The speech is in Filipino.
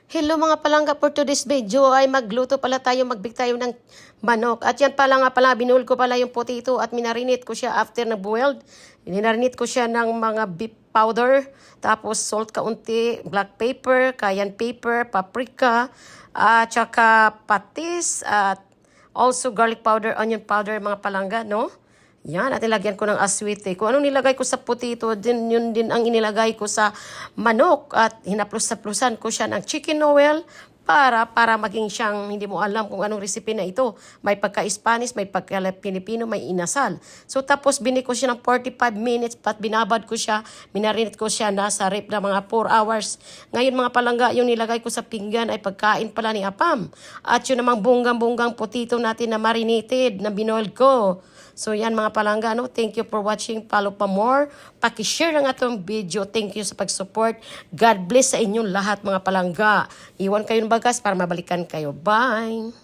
Hello mga palangga, for today's video ay magluto pala tayo, magbig tayo ng manok. At yan pala nga pala, binuhol ko pala yung potato at minarinate ko siya after na boiled. Minarinate ko siya ng mga beef powder, tapos salt kaunti, black pepper, cayenne pepper, paprika, at saka patis, at also garlic powder, onion powder mga palangga, no? Yan, at nilagyan ko ng aswite. Kung anong nilagay ko sa potato, yun din ang inilagay ko sa manok. At hinaplos-saplosan ko siya ng chicken oil para maging siyang, hindi mo alam kung anong recipe na ito. May pagka-Spanish, may pagka-Pilipino, may inasal. So tapos binik ko siya ng 45 minutes, pat binabad ko siya, minarinate ko siya nasa rep na mga 4 hours. Ngayon mga palangga, yung nilagay ko sa pinggan ay pagkain pala ni Apam. At yun namang bunggang-bunggang potato natin na marinated, na binoiled ko. So yan mga palangga, no? Thank you for watching. Follow pa more. Paki-share ng atong video. Thank you sa pag-support. God bless sa inyong lahat mga palangga. Iwan kayo ng bagas para mabalikan kayo. Bye!